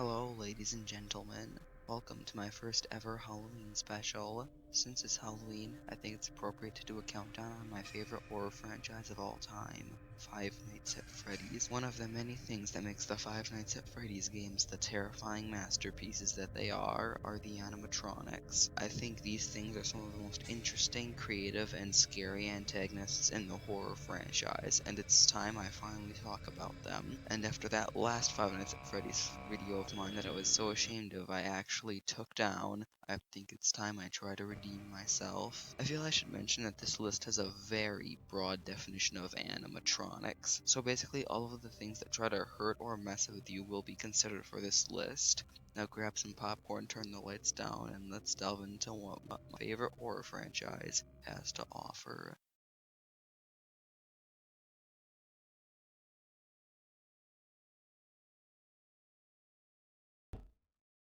Hello, ladies and gentlemen. Welcome to my first ever Halloween special. Since it's Halloween, I think it's appropriate to do a countdown on my favorite horror franchise of all time, Five Nights at Freddy's. One of the many things that makes the Five Nights at Freddy's games the terrifying masterpieces that they are the animatronics. I think these things are some of the most interesting, creative, and scary antagonists in the horror franchise, and it's time I finally talk about them. And after that last Five Nights at Freddy's video of mine that I was so ashamed of, I actually took down, I think it's time I try to redeem myself. I feel I should mention that this list has a very broad definition of animatronics. So basically all of the things that try to hurt or mess with you will be considered for this list. Now grab some popcorn, turn the lights down, and let's delve into what my favorite horror franchise has to offer.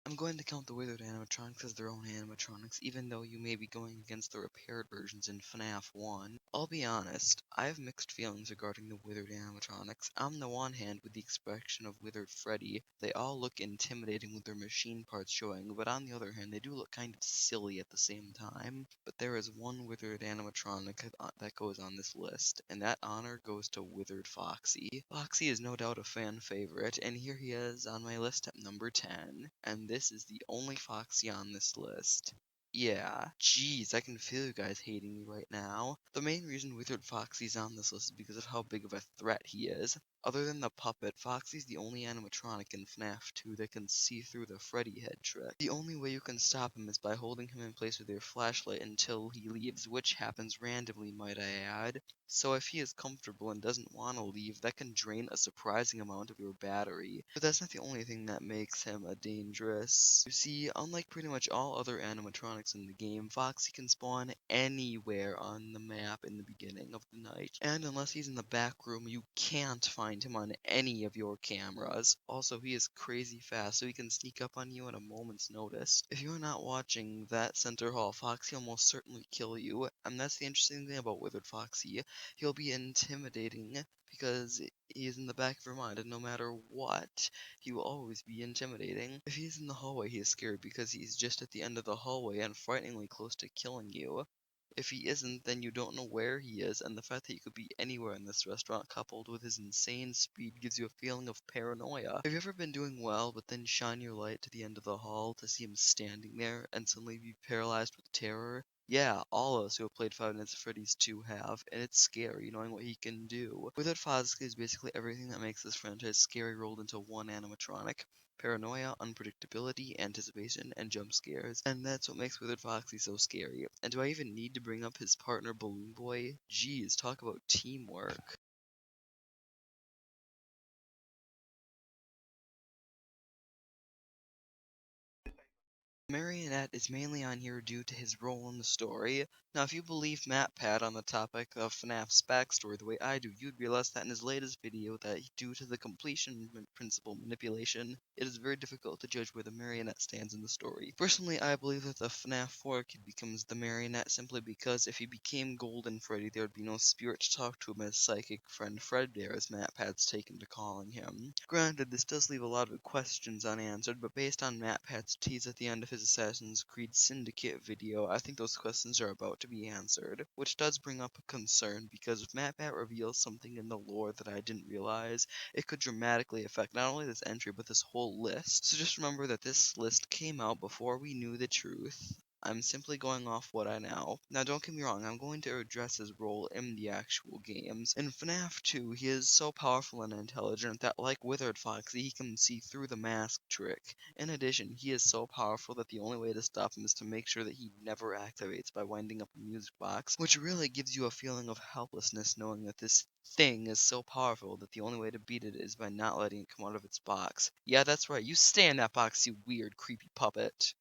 I'm going to count the withered animatronics as their own animatronics, even though you may be going against the repaired versions in FNAF 1. I'll be honest, I have mixed feelings regarding the withered animatronics. On the one hand, with the expression of withered Freddy, they all look intimidating with their machine parts showing, but on the other hand, they do look kind of silly at the same time. But there is one withered animatronic that goes on this list, and that honor goes to withered Foxy. Foxy is no doubt a fan favorite, and here he is on my list at number 10. And this is the only Foxy on this list. Yeah, jeez, I can feel you guys hating me right now. The main reason Withered Foxy's on this list is because of how big of a threat he is. Other than the puppet, Foxy's the only animatronic in FNAF 2 that can see through the Freddy head trick. The only way you can stop him is by holding him in place with your flashlight until he leaves, which happens randomly, might I add. So if he is comfortable and doesn't want to leave, that can drain a surprising amount of your battery. But that's not the only thing that makes him a dangerous. You see, unlike pretty much all other animatronics in the game, Foxy can spawn anywhere on the map in the beginning of the night. And unless he's in the back room, you can't find him on any of your cameras. Also, he is crazy fast, so he can sneak up on you at a moment's notice. If you're not watching that center hall, Foxy will most certainly kill you. And that's the interesting thing about Withered Foxy. He'll be intimidating because he is in the back of your mind, and no matter what, he will always be intimidating. If he's in the hallway, he is scary because he's just at the end of the hallway and frighteningly close to killing you. If he isn't, then you don't know where he is, and the fact that he could be anywhere in this restaurant coupled with his insane speed gives you a feeling of paranoia. Have you ever been doing well, but then shine your light to the end of the hall to see him standing there and suddenly be paralyzed with terror? Yeah, all of us who have played Five Nights at Freddy's 2 have, and it's scary knowing what he can do. Withered Fozzie is basically everything that makes this franchise scary rolled into one animatronic. Paranoia, unpredictability, anticipation, and jump scares. And that's what makes Withered Foxy so scary. And do I even need to bring up his partner Balloon Boy? Geez, talk about teamwork. Marionette is mainly on here due to his role in the story. Now, if you believe MatPat on the topic of FNAF's backstory the way I do, you'd realize that in his latest video that due to the completion principle manipulation, it is very difficult to judge where the marionette stands in the story. Personally, I believe that the FNAF 4 kid becomes the marionette simply because if he became Golden Freddy, there would be no spirit to talk to him as psychic friend Fredbear, as MatPat's taken to calling him. Granted, this does leave a lot of questions unanswered, but based on MatPat's tease at the end of his Assassin's Creed Syndicate video, I think those questions are about to be answered. Which does bring up a concern, because if MatPat reveals something in the lore that I didn't realize, it could dramatically affect not only this entry, but this whole list. So just remember that this list came out before we knew the truth. I'm simply going off what I know. Now don't get me wrong, I'm going to address his role in the actual games. In FNAF 2, he is so powerful and intelligent that like Withered Foxy, he can see through the mask trick. In addition, he is so powerful that the only way to stop him is to make sure that he never activates by winding up a music box, which really gives you a feeling of helplessness knowing that this thing is so powerful that the only way to beat it is by not letting it come out of its box. Yeah, that's right, you stay in that box, you weird, creepy puppet.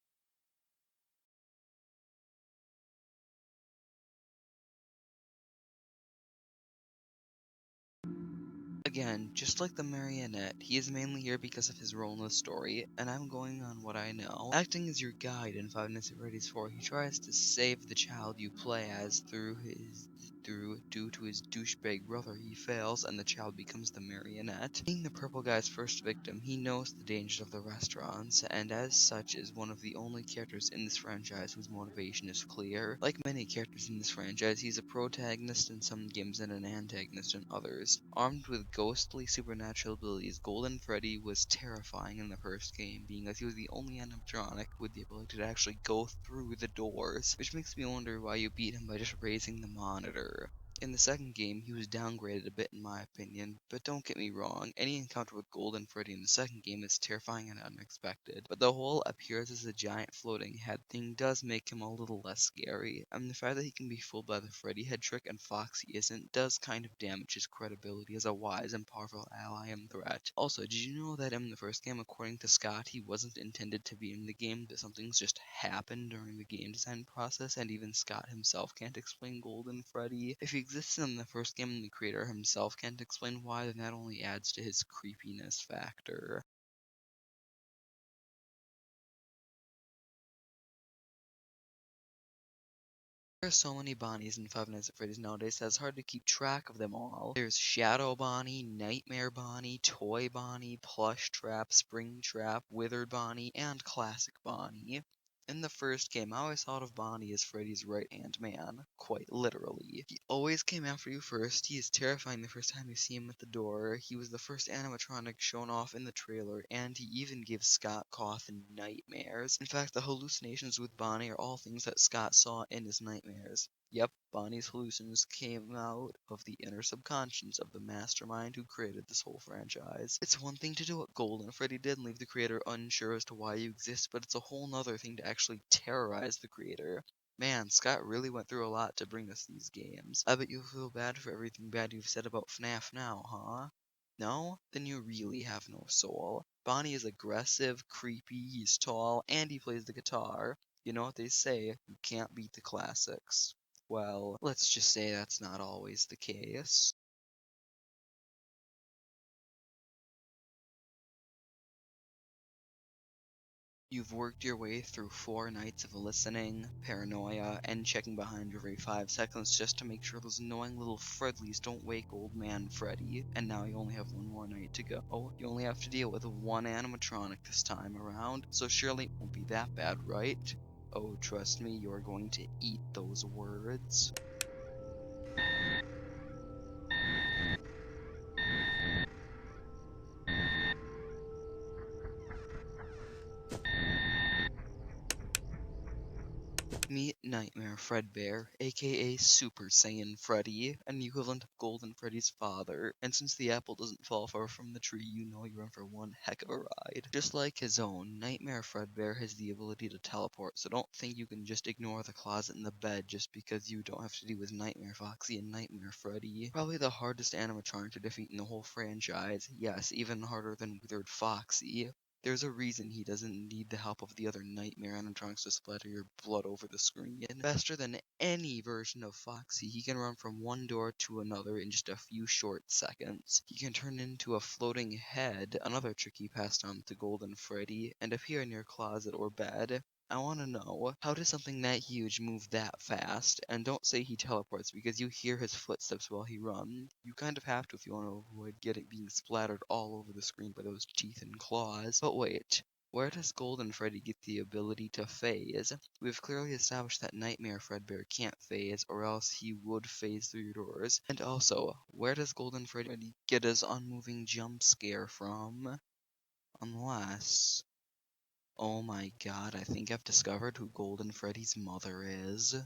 Again, just like the marionette, he is mainly here because of his role in the story, and I'm going on what I know. Acting as your guide in Five Nights at Freddy's 4, he tries to save the child you play as through his through. Due to his douchebag brother, he fails, and the child becomes the marionette. Being the purple guy's first victim, he knows the dangers of the restaurants, and as such is one of the only characters in this franchise whose motivation is clear. Like many characters in this franchise, he's a protagonist in some games and an antagonist in others. Armed with ghostly supernatural abilities, Golden Freddy was terrifying in the first game, being as he was the only animatronic with the ability to actually go through the doors, which makes me wonder why you beat him by just raising the monitor. In the second game, he was downgraded a bit in my opinion, but don't get me wrong, any encounter with Golden Freddy in the second game is terrifying and unexpected, but the whole appears as a giant floating head thing does make him a little less scary, and the fact that he can be fooled by the Freddy head trick and Foxy isn't does kind of damage his credibility as a wise and powerful ally and threat. Also, did you know that in the first game, according to Scott, he wasn't intended to be in the game, that something's just happened during the game design process, and even Scott himself can't explain Golden Freddy? If he exists in the first game and the creator himself can't explain why, then that only adds to his creepiness factor. There are so many Bonnies in Five Nights at Freddy's nowadays that it's hard to keep track of them all. There's Shadow Bonnie, Nightmare Bonnie, Toy Bonnie, Plush Trap, Spring Trap, Withered Bonnie, and Classic Bonnie. In the first game, I always thought of Bonnie as Freddy's right-hand man, quite literally. He always came after you first, he is terrifying the first time you see him at the door, he was the first animatronic shown off in the trailer, and he even gives Scott Cawthon nightmares. In fact, the hallucinations with Bonnie are all things that Scott saw in his nightmares. Yep, Bonnie's hallucinations came out of the inner subconscious of the mastermind who created this whole franchise. It's one thing to do what Golden Freddy did and leave the creator unsure as to why you exist, but it's a whole nother thing to actually terrorize the creator. Man, Scott really went through a lot to bring us these games. I bet you feel bad for everything bad you've said about FNAF now, huh? No? Then you really have no soul. Bonnie is aggressive, creepy, he's tall, and he plays the guitar. You know what they say, you can't beat the classics. Well, let's just say that's not always the case. You've worked your way through 4 nights of listening, paranoia, and checking behind you every 5 seconds just to make sure those annoying little Fredleys don't wake old man Freddy. And now you only have one more night to go. Oh, you only have to deal with one animatronic this time around, so surely it won't be that bad, right? Oh, trust me, you're going to eat those words. Meet Nightmare Fredbear, aka Super Saiyan Freddy, an equivalent of Golden Freddy's father, and since the apple doesn't fall far from the tree, you know you're in for one heck of a ride. Just like his own, Nightmare Fredbear has the ability to teleport, so don't think you can just ignore the closet and the bed just because you don't have to deal with Nightmare Foxy and Nightmare Freddy. Probably the hardest animatronic to defeat in the whole franchise, yes, even harder than Withered Foxy. There's a reason he doesn't need the help of the other nightmare animatronics to splatter your blood over the screen. Faster than any version of Foxy, he can run from one door to another in just a few short seconds. He can turn into a floating head, another trick he passed on to Golden Freddy, and appear in your closet or bed. I want to know, how does something that huge move that fast? And don't say he teleports because you hear his footsteps while he runs. You kind of have to if you want to avoid being splattered all over the screen by those teeth and claws. But wait, where does Golden Freddy get the ability to phase? We've clearly established that Nightmare Fredbear can't phase, or else he would phase through your doors. And also, where does Golden Freddy get his unmoving jump scare from? Unless... Oh my god, I think I've discovered who Golden Freddy's mother is.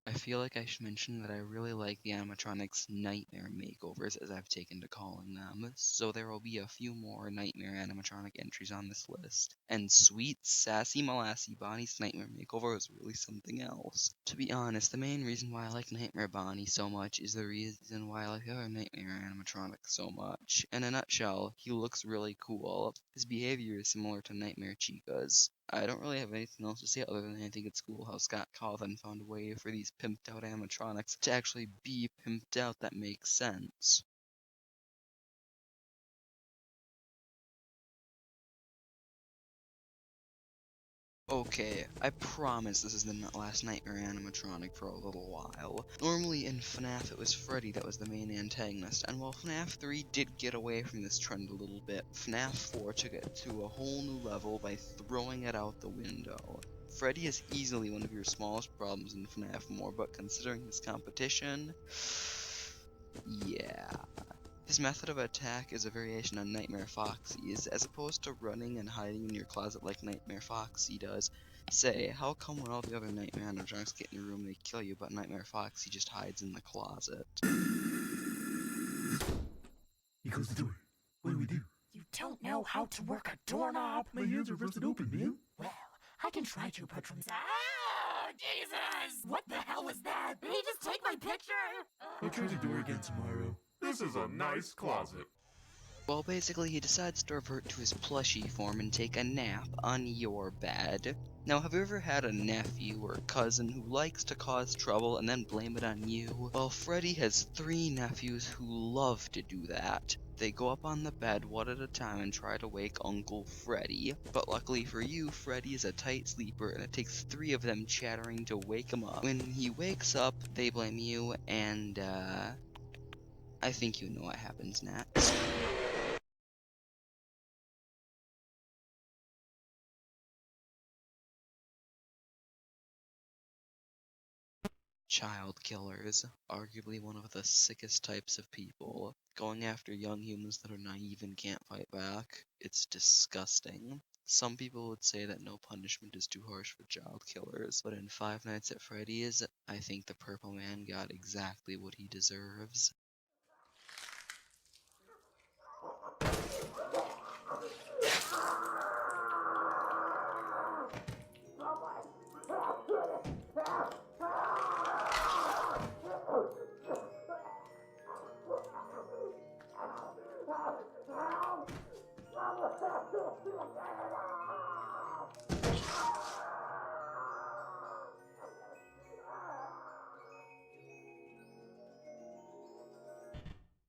I feel like I should mention that I really like the animatronics Nightmare makeovers, as I've taken to calling them, so there will be a few more Nightmare animatronic entries on this list. And sweet, sassy Molassy Bonnie's Nightmare makeover is really something else. To be honest, the main reason why I like Nightmare Bonnie so much is the reason why I like the other Nightmare animatronic so much. In a nutshell, he looks really cool. His behavior is similar to Nightmare Chica's. I don't really have anything else to say other than I think it's cool how Scott Cawthon found a way for these pimped out animatronics to actually be pimped out that makes sense. Okay, I promise this is the last Nightmare animatronic for a little while. Normally in FNAF it was Freddy that was the main antagonist, and while FNAF 3 did get away from this trend a little bit, FNAF 4 took it to a whole new level by throwing it out the window. Freddy is easily one of your smallest problems in FNAF more, but considering his competition, yeah. His method of attack is a variation on Nightmare Foxy's, as opposed to running and hiding in your closet like Nightmare Foxy does. Say, how come when all the other Nightmare animatronics get in your room they kill you, but Nightmare Foxy just hides in the closet? Here goes the door. What do we do? You don't know how to work a doorknob? My hands are rusted open, man. Well, I can try to, but from... Oh, Jesus! What the hell was that? Did he just take my picture? I'll try the door again tomorrow. This is a nice closet. Well, basically, he decides to revert to his plushie form and take a nap on your bed. Now, have you ever had a nephew or cousin who likes to cause trouble and then blame it on you? Well, Freddy has 3 nephews who love to do that. They go up on the bed one at a time and try to wake Uncle Freddy. But luckily for you, Freddy is a tight sleeper and it takes 3 of them chattering to wake him up. When he wakes up, they blame you, and I think you know what happens next. Child killers, arguably one of the sickest types of people, going after young humans that are naive and can't fight back. It's disgusting. Some people would say that no punishment is too harsh for child killers, but in Five Nights at Freddy's, I think the Purple Man got exactly what he deserves.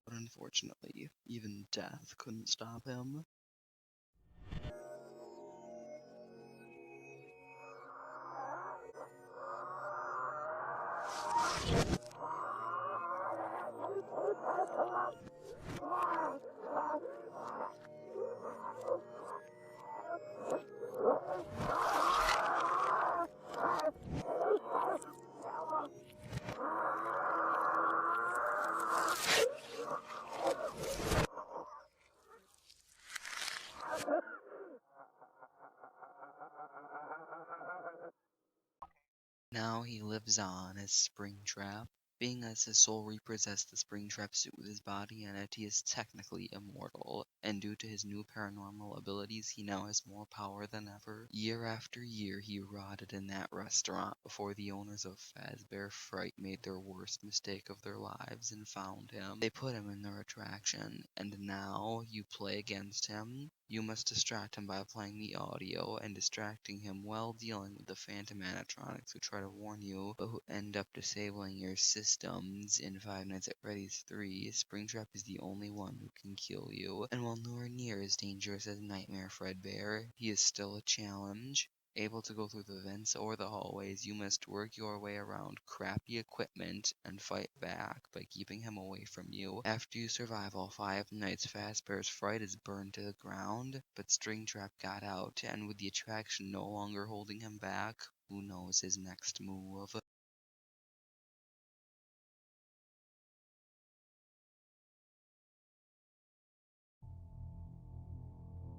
But unfortunately, even death couldn't stop him. Now he lives on as Springtrap. Being as his soul repossessed the Springtrap suit with his body in it, he is technically immortal, and due to his new paranormal abilities, he now has more power than ever. Year after year, he rotted in that restaurant before the owners of Fazbear Fright made their worst mistake of their lives and found him. They put him in their attraction, and now you play against him. You must distract him by playing the audio and distracting him while dealing with the phantom animatronics who try to warn you, but who end up disabling your systems. In Five Nights at Freddy's 3, Springtrap is the only one who can kill you, and while nowhere near as dangerous as Nightmare Fredbear, he is still a challenge. Able to go through the vents or the hallways, you must work your way around crappy equipment and fight back by keeping him away from you. After you survive all 5 nights, Fazbear's Fright is burned to the ground, but Springtrap got out, and with the attraction no longer holding him back, who knows his next move.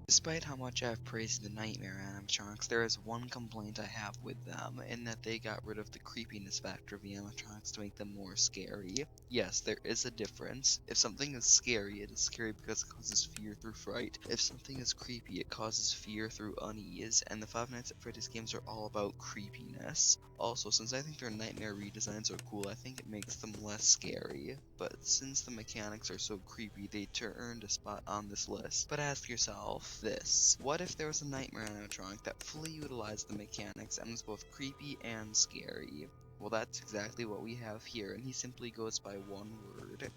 Despite how much I've praised the Nightmare animatronics, there is one complaint I have with them, in that they got rid of the creepiness factor of the animatronics to make them more scary. Yes, there is a difference. If something is scary, it is scary because it causes fear through fright. If something is creepy, it causes fear through unease, and the Five Nights at Freddy's games are all about creepiness. Also, since I think their Nightmare redesigns are cool, I think it makes them less scary. But since the mechanics are so creepy, they earned a spot on this list. But ask yourself, if this? What if there was a nightmare animatronic that fully utilized the mechanics and was both creepy and scary? Well, that's exactly what we have here, and he simply goes by one word: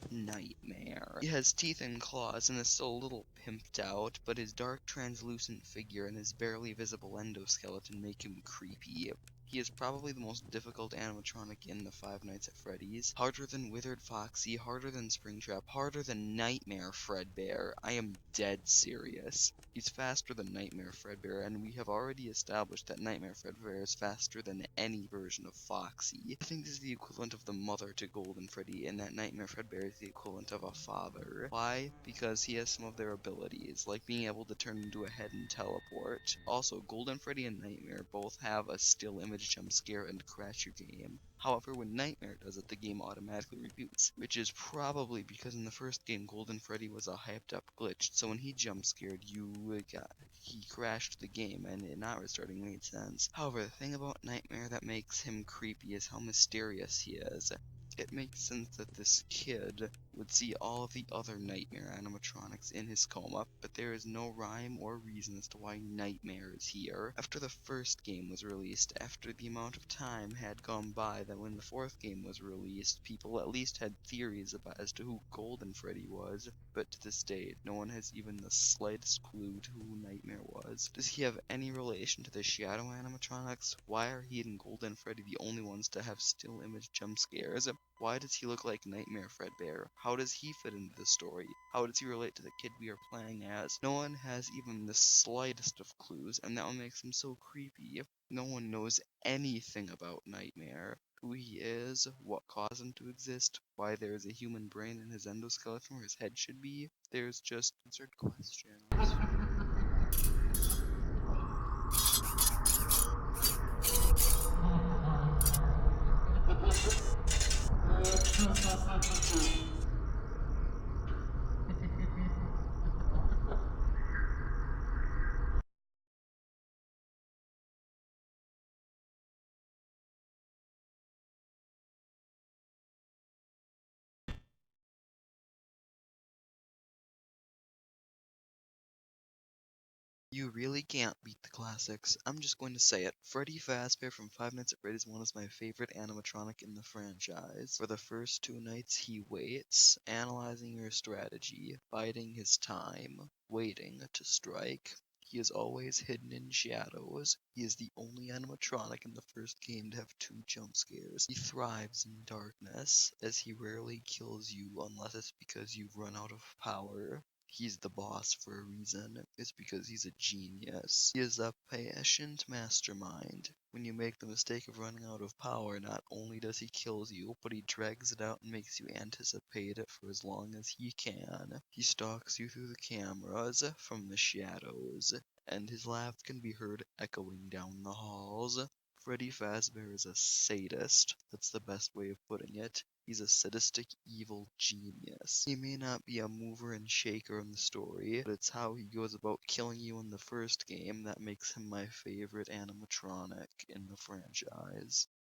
Nightmare. He has teeth and claws and is still a little pimped out, but his dark translucent figure and his barely visible endoskeleton make him creepy. He is probably the most difficult animatronic in the Five Nights at Freddy's. Harder than Withered Foxy, harder than Springtrap, harder than Nightmare Fredbear. I am dead serious. He's faster than Nightmare Fredbear, and we have already established that Nightmare Fredbear is faster than any version of Foxy. I think this is the equivalent of the mother to Golden Freddy, and that Nightmare Fredbear is the equivalent of a father. Why? Because he has some of their abilities, like being able to turn into a head and teleport. Also, Golden Freddy and Nightmare both have a still image jump scare and crash your game. However, when Nightmare does it, the game automatically reboots, which is probably because in the first game, Golden Freddy was a hyped up glitch, so when he jump scared, he crashed the game, and it not restarting made sense. However, the thing about Nightmare that makes him creepy is how mysterious he is. It makes sense that this kid would see all of the other Nightmare animatronics in his coma, but there is no rhyme or reason as to why Nightmare is here. After the first game was released, after the amount of time had gone by that when the fourth game was released, people at least had theories as to who Golden Freddy was, but to this day, no one has even the slightest clue to who Nightmare was. Does he have any relation to the Shadow animatronics? Why are he and Golden Freddy the only ones to have still image jump scares? Why does he look like Nightmare Fredbear? How does he fit into the story? How does he relate to the kid we are playing as? No one has even the slightest of clues, and that what makes him so creepy. No one knows anything about Nightmare. Who he is, what caused him to exist, why there is a human brain in his endoskeleton where his head should be. There's just answered questions. You really can't beat the classics. I'm just going to say it. Freddy Fazbear from Five Nights at Freddy's 1 is my favorite animatronic in the franchise. For the first 2 nights, he waits, analyzing your strategy, biding his time, waiting to strike. He is always hidden in shadows. He is the only animatronic in the first game to have 2 jump scares. He thrives in darkness, as he rarely kills you unless it's because you've run out of power. He's the boss for a reason. It's because he's a genius. He is a patient mastermind. When you make the mistake of running out of power, not only does he kill you, but he drags it out and makes you anticipate it for as long as he can. He stalks you through the cameras, from the shadows, and his laugh can be heard echoing down the halls. Freddy Fazbear is a sadist. That's the best way of putting it. He's a sadistic, evil genius. He may not be a mover and shaker in the story, but it's how he goes about killing you in the first game that makes him my favorite animatronic in the franchise.